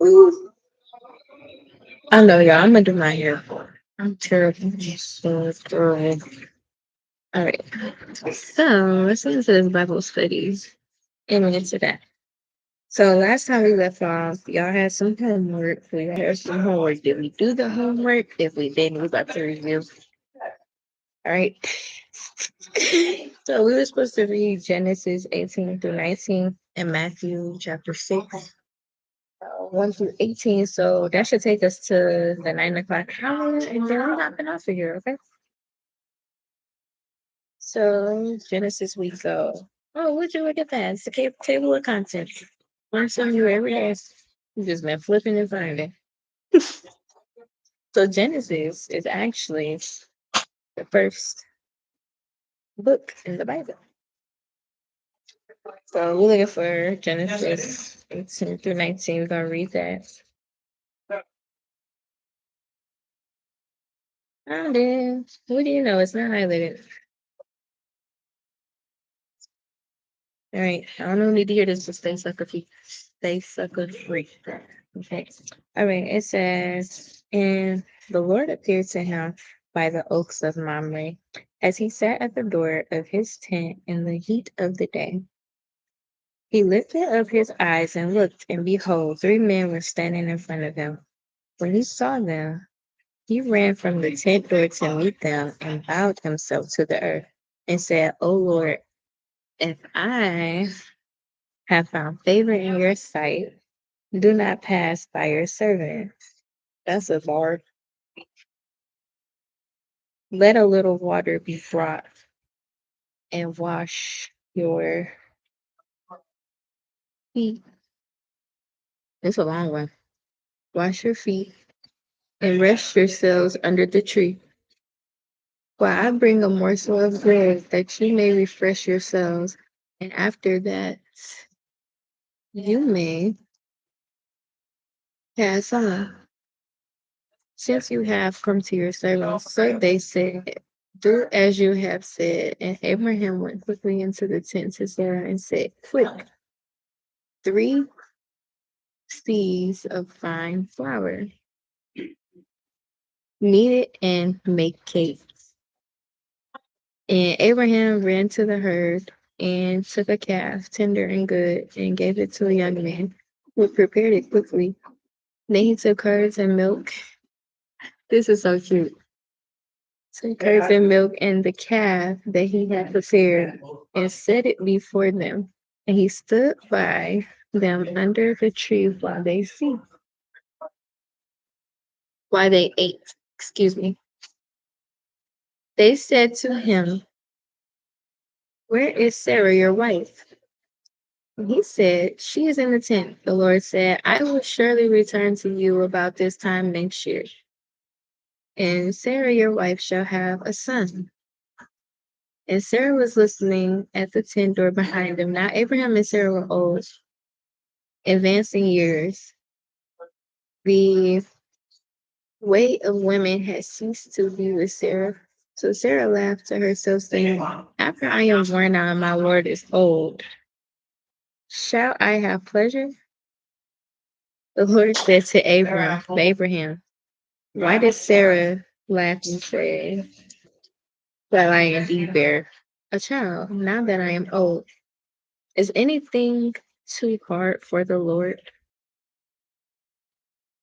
Ooh, I know, y'all. I'm gonna do my hair. I'm terrible. So good. All right. So let's get into this Bible studies and we'll get to that. So last time we left off, y'all had some homework. We had some homework. Did we do the homework? If we didn't, we about to review. All right. So we were supposed to read Genesis 18 through 19 and Matthew chapter 6, 1 through 18. So that should take us to the 9 o'clock hour, and then we're hopping off of here, okay? So Genesis we go. Oh, would you look at that? It's a table of contents. Learn something new every day. You just been flipping and finding. So Genesis is actually the first book in the Bible. So we're looking for Genesis 18 through 19. We're gonna read that. Found it. What do you know? It's not highlighted. All right. I don't need to hear this to stay sucker free. Stay sucker free. Okay. All right. It says, and the Lord appeared to him by the oaks of Mamre as he sat at the door of his tent in the heat of the day. He lifted up his eyes and looked, and behold, 3 men were standing in front of him. When he saw them, he ran from the tent door to meet them and bowed himself to the earth and said, O Lord, if I have found favor in your sight, do not pass by your servant. That's a bar. Let a little water be brought and wash your feet. It's a long one. Wash your feet and rest yourselves under the tree. While I bring a morsel of bread that you may refresh yourselves, and after that you may pass on. Since you have come to your servants, so they said, do as you have said. And Abraham went quickly into the tent to Sarah and said, quick, 3 seahs of fine flour, knead it and make cakes. And Abraham ran to the herd and took a calf, tender and good, and gave it to a young man who prepared it quickly. Then he took curds and milk. This is so cute. Some curds and milk and the calf that he had prepared and set it before them. And he stood by them under the tree while they ate. Excuse me. They said to him, where is Sarah, your wife? And he said, she is in the tent. The Lord said, I will surely return to you about this time next year. And Sarah, your wife, shall have a son. And Sarah was listening at the tent door behind them. Now Abraham and Sarah were old, advancing years. The weight of women had ceased to be with Sarah. So Sarah laughed to herself, saying, after I am worn out and my Lord is old, shall I have pleasure? The Lord said to Abraham, why did Sarah laugh and say, that I indeed bear a child, now that I am old? Is anything too hard for the Lord?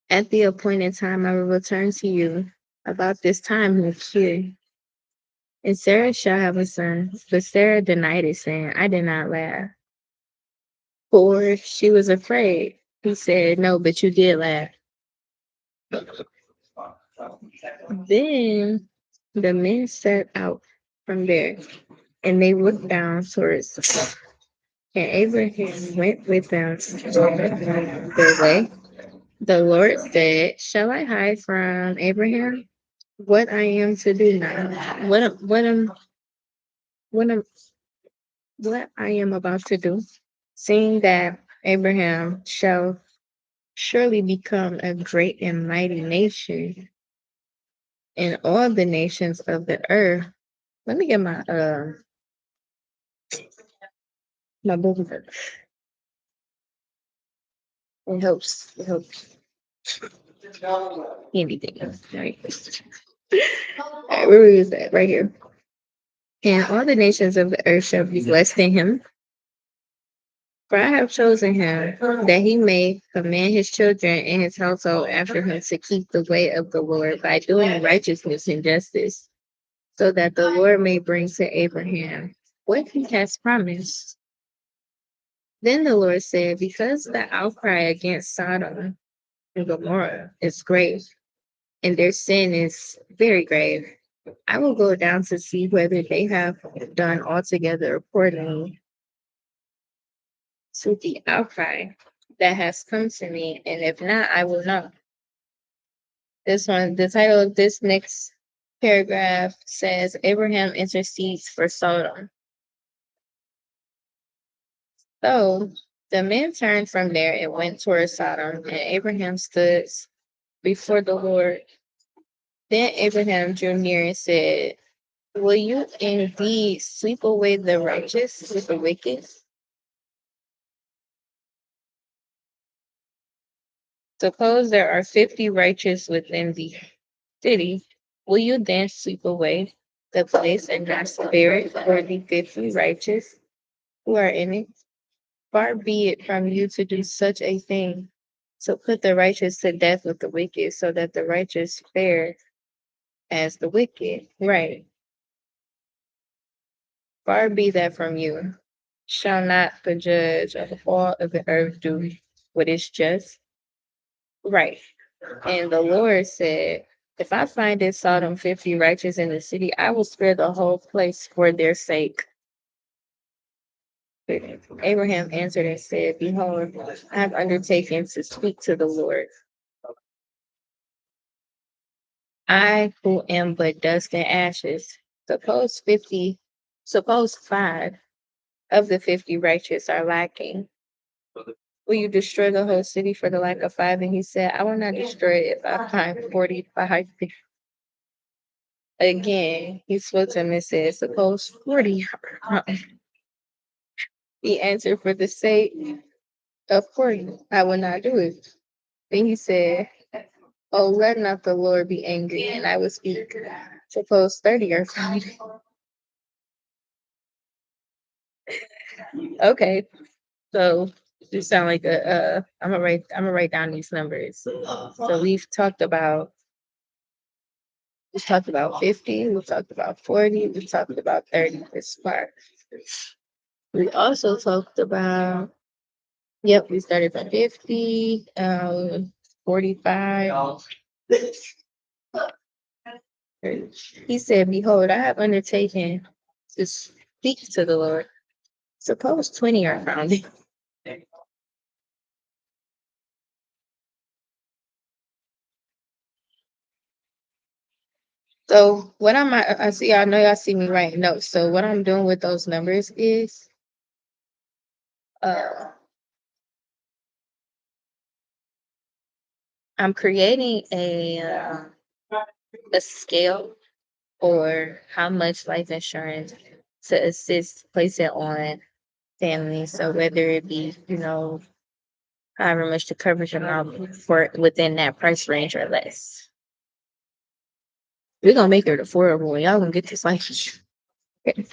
At the appointed time, I will return to you about this time next year. And Sarah shall have a son. But Sarah denied it, saying, I did not laugh. For she was afraid. He said, no, but you did laugh. Then the men set out from there, and they looked down towards and Abraham went with them their way. The Lord said, shall I hide from Abraham what I am to do now? What am what I am about to do? Seeing that Abraham shall surely become a great and mighty nation, and all the nations of the earth. Let me get my book. It helps. It helps. Anything else. Right. All right, where is that? Right here. And all the nations of the earth shall be blessed in him. For I have chosen him that he may command his children and his household after him to keep the way of the Lord by doing righteousness and justice, so that the Lord may bring to Abraham what he has promised. Then the Lord said, because the outcry against Sodom and Gomorrah is great, and their sin is very grave, I will go down to see whether they have done altogether according to the outcry that has come to me, and if not, I will know. This one, the title of this next paragraph says Abraham intercedes for Sodom. So the men turned from there and went toward Sodom, and Abraham stood before the Lord. Then Abraham drew near and said, will you indeed sweep away the righteous with the wicked? Suppose there are 50 righteous within the city. Will you then sweep away the place and not spare it for the 50 righteous who are in it? Far be it from you to do such a thing, to put the righteous to death with the wicked, so that the righteous fare as the wicked. Right. Far be that from you. Shall not the judge of all of the earth do what is just? Right. And the Lord said, if I find in Sodom 50 righteous in the city, I will spare the whole place for their sake. Abraham answered and said, behold, I have undertaken to speak to the Lord. I who am but dust and ashes. Suppose 50, suppose 5 of the 50 righteous are lacking. Will you destroy the whole city for the lack of 5? And he said, I will not destroy it if I find 45. Again, he spoke to him and said, suppose 40. He answered, for the sake of 40, I will not do it. Then he said, oh, let not the Lord be angry, and I will speak. Suppose 30 are found. Okay, so you sound like a I'm gonna write down these numbers. So we've talked about 50, we've talked about 40, we've talked about 30 this part. We also talked about, yep, we started from 50, 45. 30. He said, behold, I have undertaken to speak to the Lord. Suppose 20 are found. So what I see, I know y'all see me writing notes. So what I'm doing with those numbers is uh I'm creating a scale for how much life insurance to assist place it on families. So whether it be, however much the coverage amount for within that price range or less. We're gonna make it affordable. Y'all gonna get this life insurance. Okay.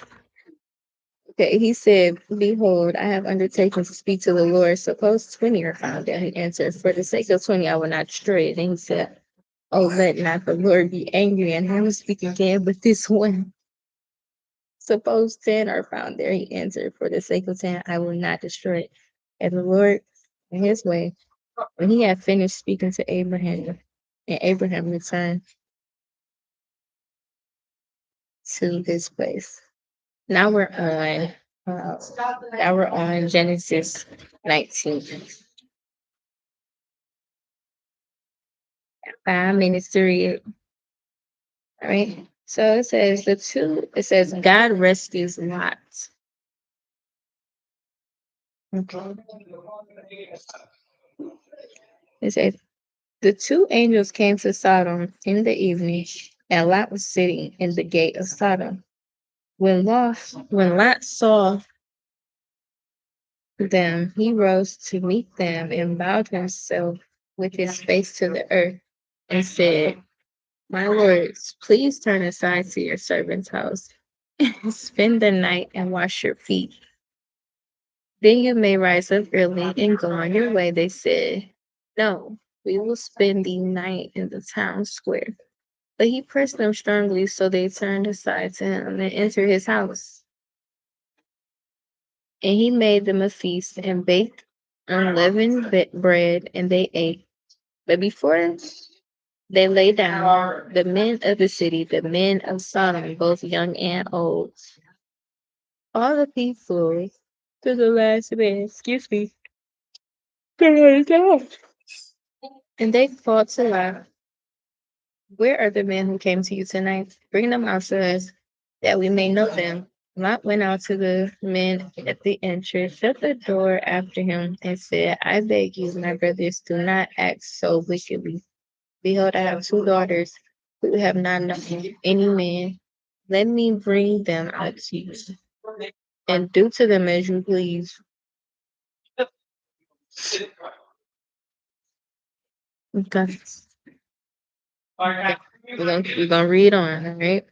Okay, he said, behold, I have undertaken to speak to the Lord. Suppose 20 are found. And he answered, for the sake of 20, I will not destroy it. And he said, oh, let not the Lord be angry. And I will speak again, but this one. Suppose 10 are found there. He answered, for the sake of 10, I will not destroy it. And the Lord, in his way, when he had finished speaking to Abraham, and Abraham returned to this place. Now we're on Genesis 19. 5 minutes to read. All right. So it says God rescues Lot. Okay. It says the two angels came to Sodom in the evening, and Lot was sitting in the gate of Sodom. When Lot saw them, he rose to meet them and bowed himself with his face to the earth and said, my lords, please turn aside to your servant's house and spend the night and wash your feet. Then you may rise up early and go on your way, they said. No, we will spend the night in the town square. But he pressed them strongly, so they turned aside to him and entered his house. And he made them a feast and baked unleavened bread, and they ate. But before they lay down, the men of the city, the men of Sodom, both young and old, all the people to the last man, excuse me, and they fought to laugh. Where are the men who came to you tonight? Bring them out to us, that we may know them. Lot went out to the men at the entrance, shut the door after him, and said, I beg you, my brothers, do not act so wickedly. Behold, I have two daughters who have not known any man. Let me bring them out to you, and do to them as you please. Okay. We're gonna read on, all right?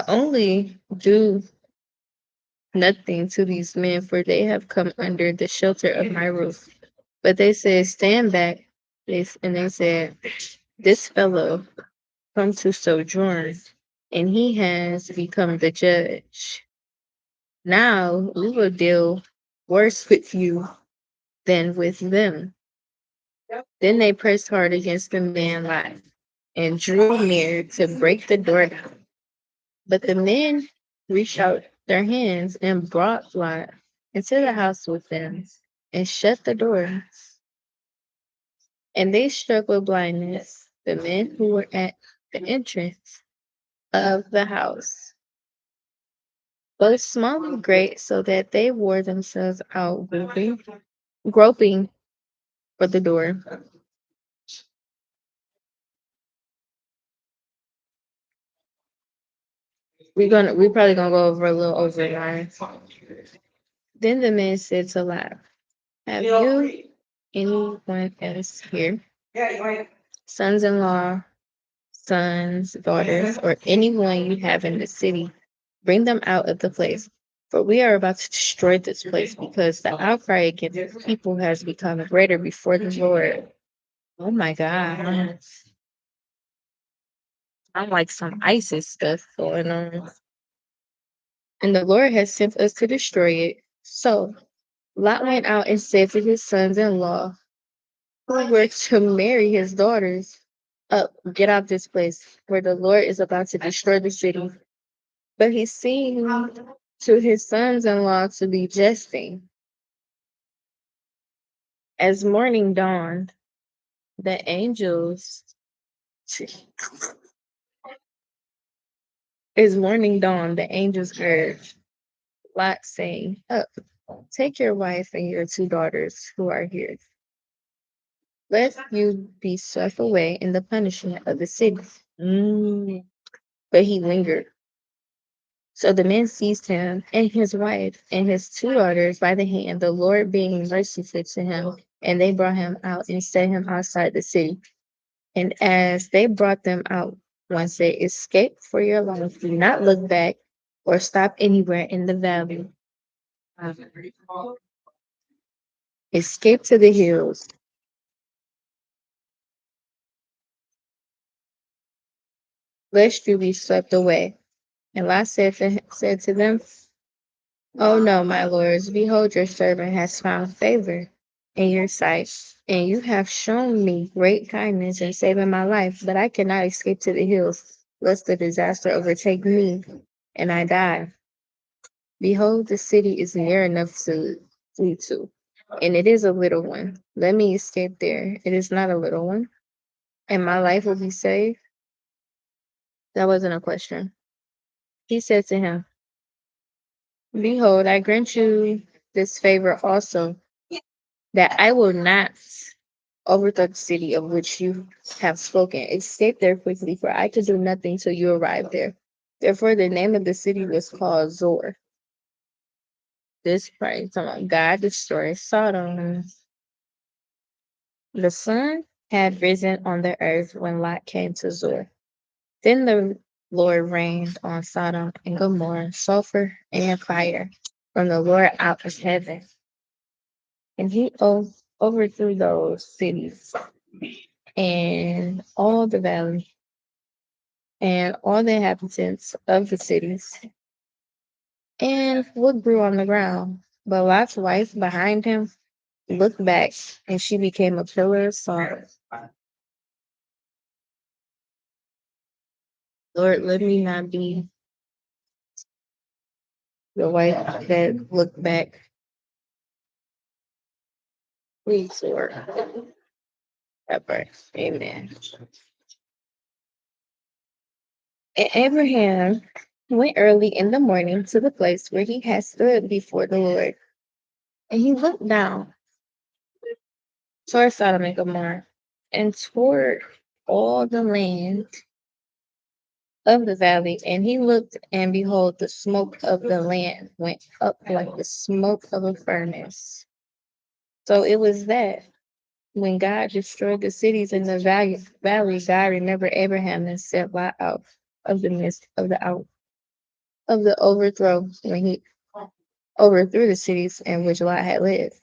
Only do nothing to these men, for they have come under the shelter of my roof. But they said, stand back. And they said, this fellow come to sojourn, and he has become the judge. Now we will deal worse with you than with them. Then they pressed hard against the man Lot and drew near to break the door down. But the men reached out their hands and brought Lot into the house with them and shut the door. And they struck with blindness the men who were at the entrance of the house, both small and great, so that they wore themselves out groping for the door. We're probably gonna go over a little over line. Then the man said to Lot, have you anyone else here? Sons in law, sons, daughters, or anyone you have in the city, bring them out of the place. For we are about to destroy this place because the outcry against the people has become greater before the Lord. Oh my God. I'm like some ISIS stuff going on. And the Lord has sent us to destroy it. So Lot went out and said to his sons in law, who were to marry his daughters, up, get out this place, where the Lord is about to destroy the city. But he seemed to his sons in law to be jesting. As morning dawned, the angels, as morning dawned, the angels urged Lot, saying, up, take your wife and your two daughters who are here, lest you be swept away in the punishment of the city. But he lingered. So the men seized him and his wife and his two daughters by the hand, the Lord being merciful to him, and they brought him out and set him outside the city. And as they brought them out, one said, escape for your life, do not look back or stop anywhere in the valley. Escape to the hills, lest you be swept away. And Lot said to them, oh no, my lords, behold, your servant has found favor in your sight, and you have shown me great kindness in saving my life, but I cannot escape to the hills, lest the disaster overtake me and I die. Behold, the city is near enough to flee to, and it is a little one. Let me escape there. It is not a little one, and my life will be saved. That wasn't a question. He said to him, behold, I grant you this favor also, that I will not overthrow the city of which you have spoken. Escape there quickly, for I can do nothing till you arrive there. Therefore, the name of the city was called Zor. this part is talking about God destroys Sodom. The sun had risen on the earth when Lot came to Zoar. Then the Lord rained on Sodom and Gomorrah sulfur and fire from the Lord out of heaven, and he overthrew those cities and all the valley and all the inhabitants of the cities, and what grew on the ground. But Lot's wife behind him looked back, and she became a pillar of salt. Lord, let me not be the wife that looked back. Please, Lord. Ever. Amen. And Abraham went early in the morning to the place where he had stood before the Lord, and he looked down toward Sodom and Gomorrah and toward all the land of the valley, and he looked, and behold, the smoke of the land went up like the smoke of a furnace. So it was that when God destroyed the cities in the valley, God remembered Abraham and set Lot out of the midst of the overthrow when he overthrew the cities in which Lot had lived.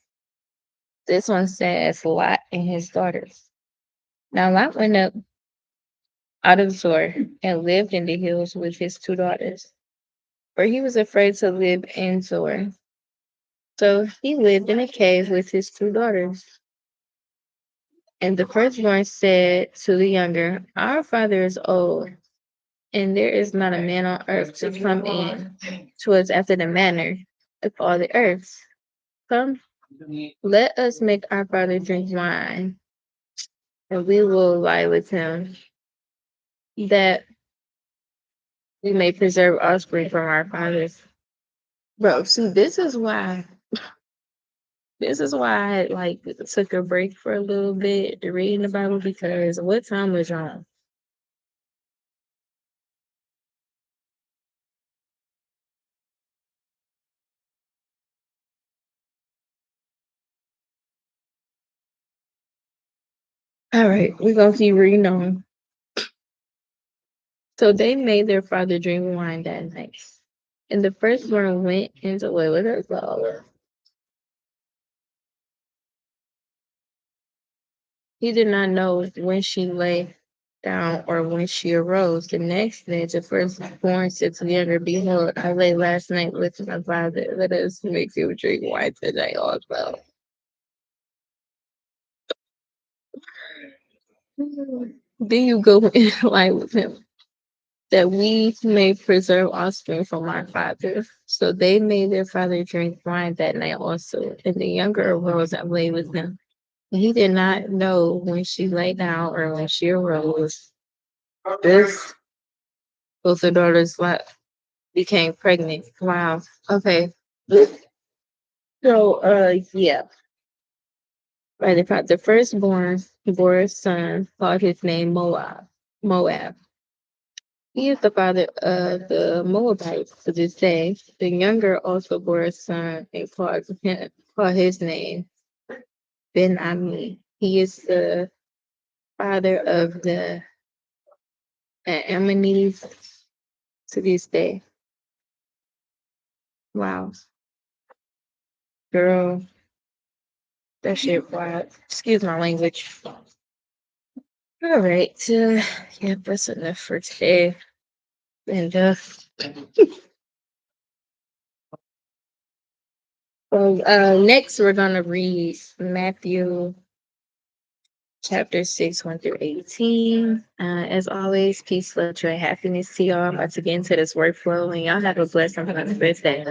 This one says Lot and his daughters. Now Lot went up out of Zoar and lived in the hills with his two daughters, for he was afraid to live in Zoar. So he lived in a cave with his two daughters. And the firstborn said to the younger, "Our father is old, and there is not a man on earth to come in to us after the manner of all the earths. Come, let us make our father drink wine, and we will lie with him, that we may preserve offspring from our fathers." Bro, see, this is why I like took a break for a little bit to reading the Bible, because what time was wrong? All right, we're gonna keep reading on. So they made their father drink wine that night. And the firstborn went into way with her father. He did not know when she lay down or when she arose. The next day, the firstborn said to the younger, "Behold, I lay last night with my father. Let us make you drink wine today also." Then you go in line with him, that we may preserve offspring from our father. So they made their father drink wine that night also. And the younger arose and lay with him. And he did not know when she lay down or when she arose. This both the daughters became pregnant. Wow. Okay. So yeah. Right, the firstborn bore a son, called his name Moab. Moab. He is the father of the Moabites to this day. The younger also bore a son and called his name Ben Ami. He is the father of the Ammonites to this day. Wow, girl, that shit wild. Excuse my language. All right, yeah, that's enough for today. And next we're gonna read Matthew chapter 6, 1 through 18. As always, peace, love, joy, happiness to y'all. I'm about to get into this workflow, and y'all have a blessed and prosperous day.